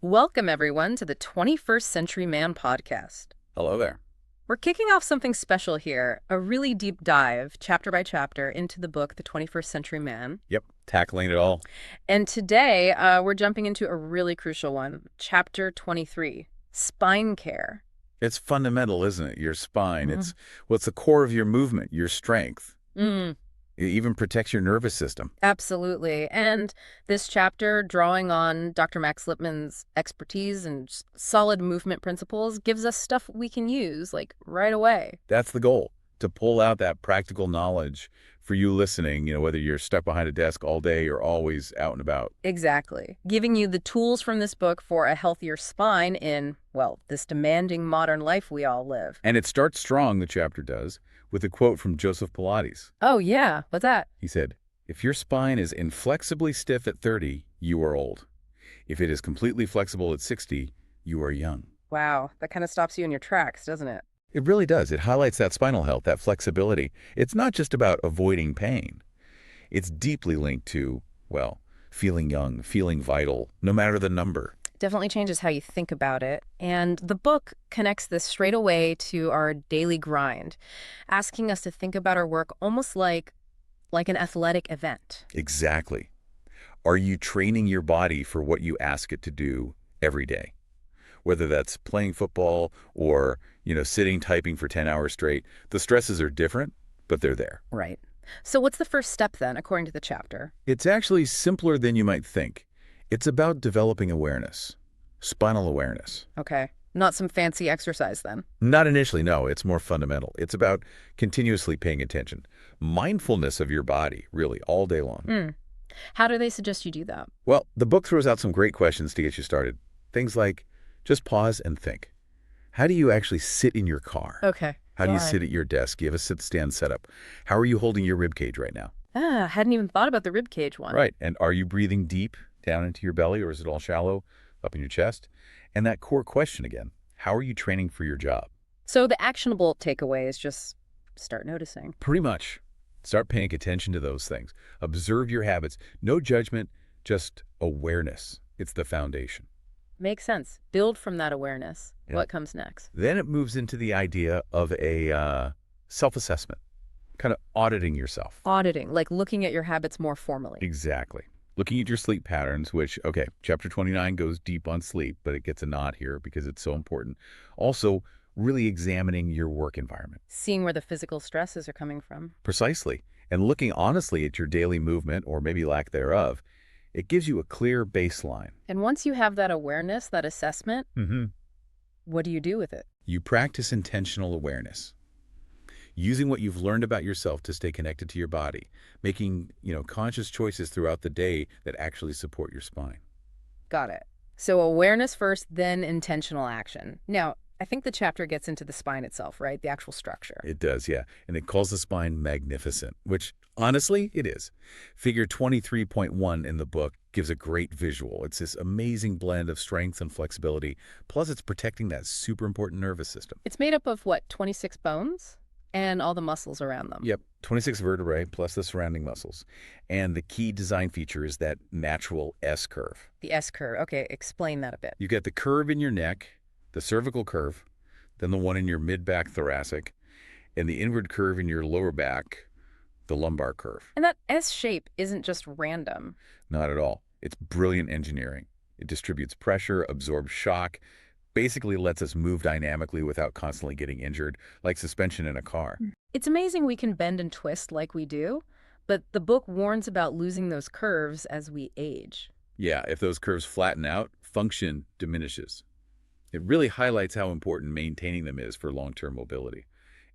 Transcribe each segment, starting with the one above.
Welcome, everyone, to the 21st Century Man podcast. Hello there. We're kicking off something special here, a really deep dive, chapter by chapter, into the book, The 21st Century Man. Yep, tackling it all. And today, we're jumping into a really crucial one, chapter 23, spine care. It's fundamental, isn't it? Your spine. Mhm. It's what's the core of your movement, your strength. Mm, It even protects your nervous system. absolutely. And this chapter, drawing on Dr. Max Lipman's expertise and solid movement principles, gives us stuff we can use, like, right away. That's the goal, to pull out that practical knowledge for you listening, whether you're stuck behind a desk all day or always out and about. Exactly. Giving you the tools from this book for a healthier spine in, well, this demanding modern life we all live. And it starts strong, the chapter does, with a quote from Joseph Pilates. Oh, yeah. What's that? He said, "If your spine is inflexibly stiff at 30, you are old. If it is completely flexible at 60, you are young." Wow. That kind of stops you in your tracks, doesn't it? It really does. It highlights that spinal health, that flexibility. It's not just about avoiding pain. It's deeply linked to, well, feeling young, feeling vital, no matter the number. Definitely changes how you think about it. And the book connects this straight away to our daily grind, asking us to think about our work almost like an athletic event. Exactly. Are you training your body for what you ask it to do every day? Whether that's playing football or, sitting typing for 10 hours straight, the stresses are different, but they're there. Right. So what's the first step then, according to the chapter? It's actually simpler than you might think. It's about developing awareness, spinal awareness. Okay. Not some fancy exercise then. Not initially, no. It's more fundamental. It's about continuously paying attention. Mindfulness of your body, really, all day long. Hmm. How do they suggest you do that? Well, the book throws out some great questions to get you started. Things like, just pause and think. How do you actually sit in your car? Okay. How do you All right. sit at your desk? Do you have a sit-stand setup? How are you holding your rib cage right now? Hadn't even thought about the rib cage one. Right. And are you breathing deep down into your belly, or is it all shallow up in your chest? And that core question again, how are you training for your job? So the actionable takeaway is just start noticing. Pretty much. Start paying attention to those things. Observe your habits. No judgment, just awareness. It's the foundation. Makes sense. Build from that awareness. Yeah. What comes next? Then it moves into the idea of a self-assessment, kind of auditing yourself. Auditing, like looking at your habits more formally. Exactly. Looking at your sleep patterns, which, okay, chapter 29 goes deep on sleep, but it gets a nod here because it's so important. Also, really examining your work environment. Seeing where the physical stresses are coming from. Precisely. And looking honestly at your daily movement, or maybe lack thereof, it gives you a clear baseline. And once you have that awareness, that assessment, what do you do with it? You practice intentional awareness, using what you've learned about yourself to stay connected to your body, making, conscious choices throughout the day that actually support your spine. Got it. So awareness first, then intentional action. Now, I think the chapter gets into the spine itself, right? The actual structure. It does, yeah. And it calls the spine magnificent, which honestly, it is. Figure 23.1 in the book gives a great visual. It's this amazing blend of strength and flexibility, plus it's protecting that super important nervous system. It's made up of what, 26 bones? And all the muscles around them. Yep, 26 vertebrae plus the surrounding muscles. And the key design feature is that natural S-curve. The S-curve. Okay, explain that a bit. You get the curve in your neck, the cervical curve, then the one in your mid-back thoracic, and the inward curve in your lower back, the lumbar curve. And that S shape isn't just random. Not at all. It's brilliant engineering. It distributes pressure, absorbs shock, basically lets us move dynamically without constantly getting injured, like suspension in a car. It's amazing we can bend and twist like we do, but the book warns about losing those curves as we age. Yeah, if those curves flatten out, function diminishes. It really highlights how important maintaining them is for long-term mobility.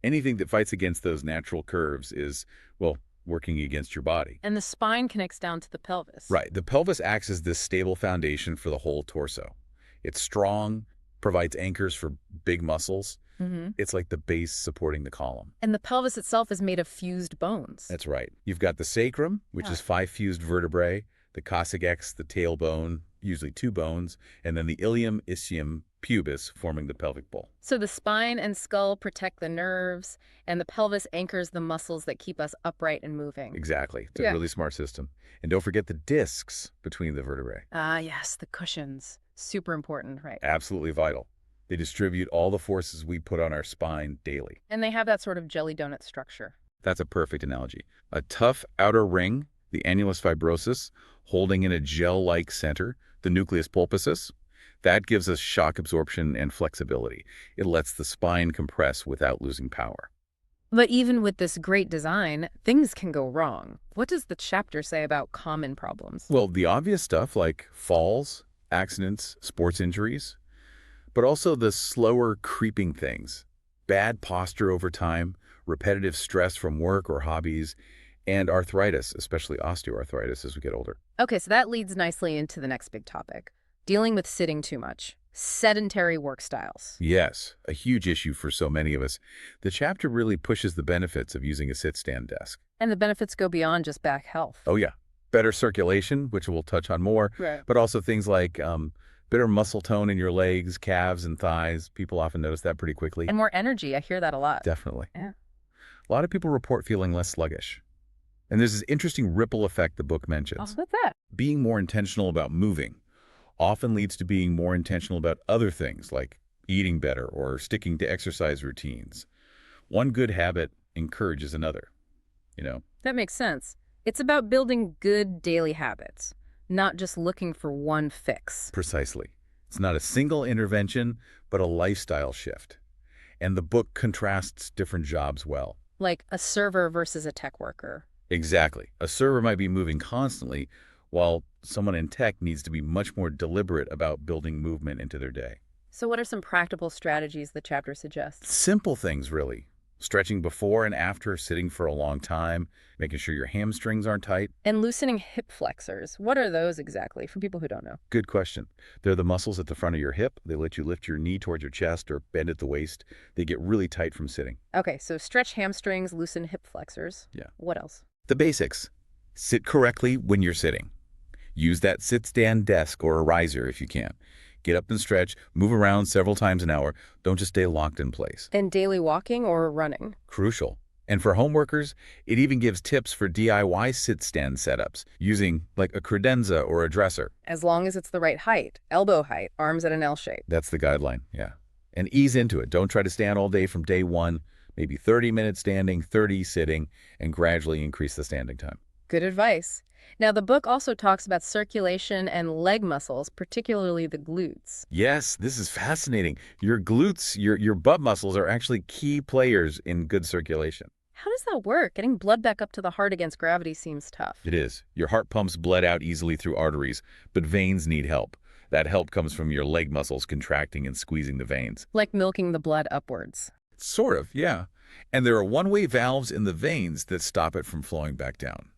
Anything that fights against those natural curves is, well, working against your body. And the spine connects down to the pelvis. Right. The pelvis acts as this stable foundation for the whole torso. It's strong, provides anchors for big muscles. It's like the base supporting the column. And the pelvis itself is made of fused bones. That's right. You've got the sacrum, which is 5 fused vertebrae, the coccyx, the tailbone, usually 2 bones, and then the ilium, ischium, pubis forming the pelvic bowl. So the spine and skull protect the nerves, and the pelvis anchors the muscles that keep us upright and moving. Exactly. It's a Yeah. really smart system. And don't forget the discs between the vertebrae. Ah, yes, the cushions. Super important, right? Absolutely vital. They distribute all the forces we put on our spine daily. And they have that sort of jelly donut structure. That's a perfect analogy. A tough outer ring, the annulus fibrosus, holding in a gel-like center, the nucleus pulposus, that gives us shock absorption and flexibility. It lets the spine compress without losing power. But even with this great design, things can go wrong. What does the chapter say about common problems? Well, the obvious stuff like falls, accidents, sports injuries, but also the slower creeping things, bad posture over time, repetitive stress from work or hobbies, and arthritis, especially osteoarthritis as we get older. Okay, so that leads nicely into the next big topic, dealing with sitting too much, sedentary work styles. Yes, a huge issue for so many of us. The chapter really pushes the benefits of using a sit-stand desk. And the benefits go beyond just back health. Oh yeah, better circulation, which we'll touch on more, Right. but also things like better muscle tone in your legs, calves, and thighs. People often notice that pretty quickly. And more energy. I hear that a lot. Definitely. Yeah. A lot of people report feeling less sluggish. And there's this interesting ripple effect the book Oh, mentions. what's that? Being more intentional about moving often leads to being more intentional about other things like eating better or sticking to exercise routines. One good habit encourages another, you know? That makes sense. It's about building good daily habits, not just looking for one fix. Precisely. It's not a single intervention, but a lifestyle shift. And the book contrasts different jobs well. Like a server versus a tech worker. Exactly. A server might be moving constantly, while someone in tech needs to be much more deliberate about building movement into their day. So what are some practical strategies the chapter suggests? Simple things, really. Stretching before and after sitting for a long time, making sure your hamstrings aren't tight. And loosening hip flexors. What are those exactly for people who don't know? Good question. They're the muscles at the front of your hip. They let you lift your knee towards your chest or bend at the waist. They get really tight from sitting. Okay, so stretch hamstrings, loosen hip flexors. Yeah. What else? The basics. Sit correctly when you're sitting. Use that sit-stand desk or a riser if you can. Get up and stretch, move around several times an hour. Don't just stay locked in place. And daily walking or running. Crucial. And for home workers, it even gives tips for DIY sit-stand setups using like a credenza or a dresser. As long as it's the right height, elbow height, arms at an L shape. That's the guideline, yeah. And ease into it. Don't try to stand all day from day one. Maybe 30 minutes standing, 30 sitting, and gradually increase the standing time. Good advice. Now, the book also talks about circulation and leg muscles, particularly the glutes. Yes, this is fascinating. Your glutes, your butt muscles are actually key players in good circulation. How does that work? Getting blood back up to the heart against gravity seems tough. It is. Your heart pumps blood out easily through arteries, but veins need help. That help comes from your leg muscles contracting and squeezing the veins. Like milking the blood upwards. Sort of, yeah. And there are one-way valves in the veins that stop it from flowing back down.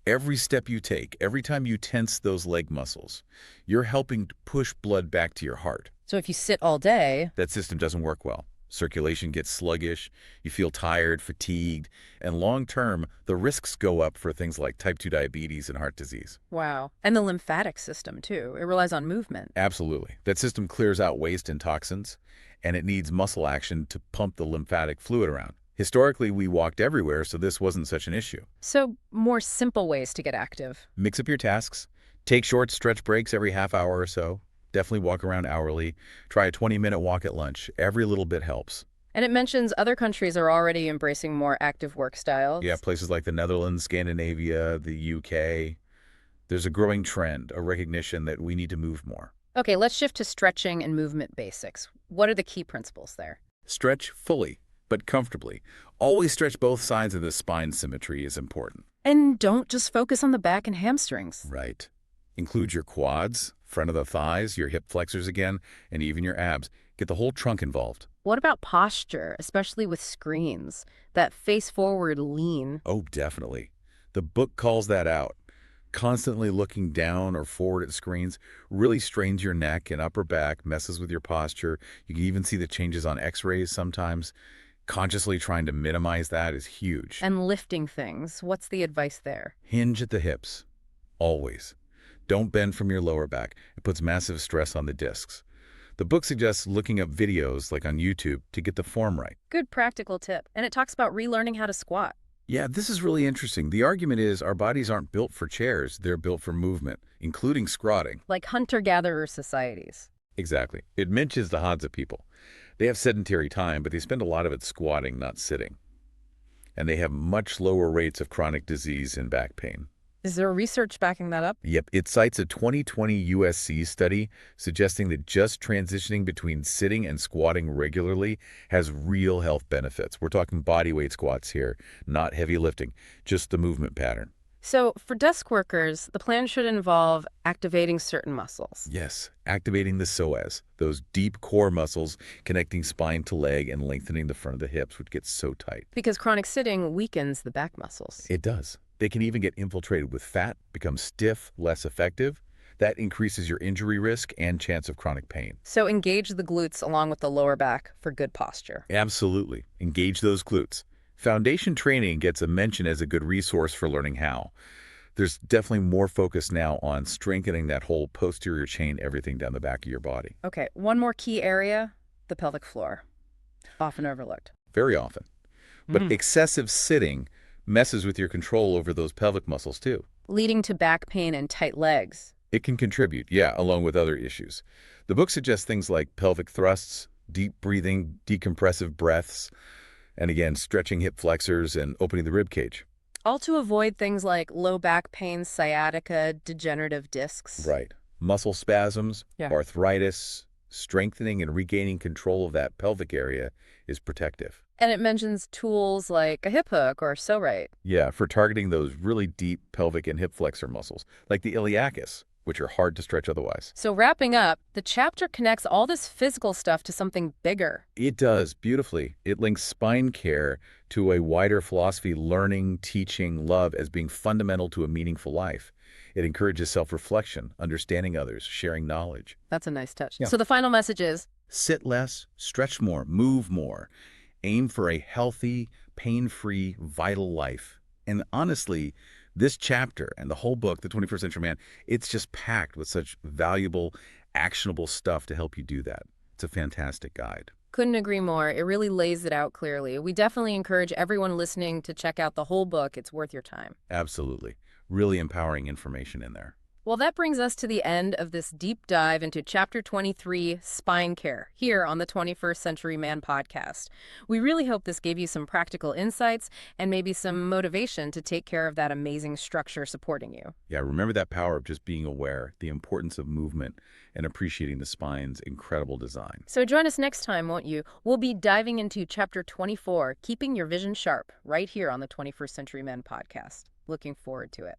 Every step you take, every time you tense those leg muscles, you're helping to push blood back to your heart. So if you sit all day, That system doesn't work well. Circulation gets sluggish, you feel tired, fatigued, and long-term, the risks go up for things like type 2 diabetes and heart disease. wow. And the lymphatic system, too. It relies on movement. Absolutely. That system clears out waste and toxins, and it needs muscle action to pump the lymphatic fluid around. Historically, we walked everywhere, so this wasn't such an issue. So more simple ways to get active. Mix up your tasks. Take short stretch breaks every half hour or so. Definitely walk around hourly. Try a 20-minute walk at lunch. Every little bit helps. And it mentions other countries are already embracing more active work styles. Yeah, places like the Netherlands, Scandinavia, the UK. There's a growing trend, a recognition that we need to move more. Okay, let's shift to stretching and movement basics. What are the key principles there? Stretch fully, but comfortably. Always stretch both sides of the spine. Symmetry is important. And don't just focus on the back and hamstrings. Right. Include your quads, front of the thighs, your hip flexors again, and even your abs. Get the whole trunk involved. What about posture, especially with screens? That face-forward lean. Oh, definitely. The book calls that out. Constantly looking down or forward at screens really strains your neck and upper back, messes with your posture. You can even see the changes on x-rays sometimes. Consciously trying to minimize that is huge. And lifting things. What's the advice there? Hinge at the hips. Always. Don't bend from your lower back. It puts massive stress on the discs. The book suggests looking up videos like on YouTube to get the form right. Good practical tip. And it talks about relearning how to squat. Yeah, this is really interesting. The argument is our bodies aren't built for chairs. They're built for movement, including squatting. Like hunter-gatherer societies. Exactly. It mentions the Hadza people. They have sedentary time, but they spend a lot of it squatting, not sitting. And they have much lower rates of chronic disease and back pain. Is there research backing that up? Yep, it cites a 2020 USC study suggesting that just transitioning between sitting and squatting regularly has real health benefits. We're talking body weight squats here, not heavy lifting, just the movement pattern. So for desk workers, the plan should involve activating certain muscles. Yes, activating the psoas, those deep core muscles connecting spine to leg and lengthening the front of the hips, which gets so tight. Because chronic sitting weakens the back muscles. It does. They can even get infiltrated with fat, become stiff, less effective. That increases your injury risk and chance of chronic pain. So engage the glutes along with the lower back for good posture. Absolutely. Engage those glutes. Foundation training gets a mention as a good resource for learning how. There's definitely more focus now on strengthening that whole posterior chain, everything down the back of your body. Okay, one more key area, the pelvic floor. Often overlooked. Very often. But excessive sitting messes with your control over those pelvic muscles too. Leading to back pain and tight legs. It can contribute, yeah, along with other issues. The book suggests things like pelvic thrusts, deep breathing, decompressive breaths, and again, stretching hip flexors and opening the rib cage. All to avoid things like low back pain, sciatica, degenerative discs. Right. Muscle spasms, Yeah. arthritis, strengthening and regaining control of that pelvic area is protective. And it mentions tools like a hip hook or so right. Yeah, for targeting those really deep pelvic and hip flexor muscles, like the iliacus, which are hard to stretch otherwise. So wrapping up, the chapter connects all this physical stuff to something bigger. It does, beautifully. It links spine care to a wider philosophy, learning, teaching, love as being fundamental to a meaningful life. It encourages self-reflection, understanding others, sharing knowledge. That's a nice touch. Yeah. So the final message is, Sit less, stretch more, move more. Aim for a healthy, pain-free, vital life. And honestly, this chapter and the whole book, The 21st Century Man, it's just packed with such valuable, actionable stuff to help you do that. It's a fantastic guide. couldn't agree more. It really lays it out clearly. We definitely encourage everyone listening to check out the whole book. It's worth your time. Absolutely. Really empowering information in there. Well, that brings us to the end of this deep dive into Chapter 23, Spine Care, here on the 21st Century Man podcast. We really hope this gave you some practical insights and maybe some motivation to take care of that amazing structure supporting you. Yeah, remember that power of just being aware, the importance of movement, and appreciating the spine's incredible design. So join us next time, won't you? We'll be diving into Chapter 24, Keeping Your Vision Sharp, right here on the 21st Century Men podcast. Looking forward to it.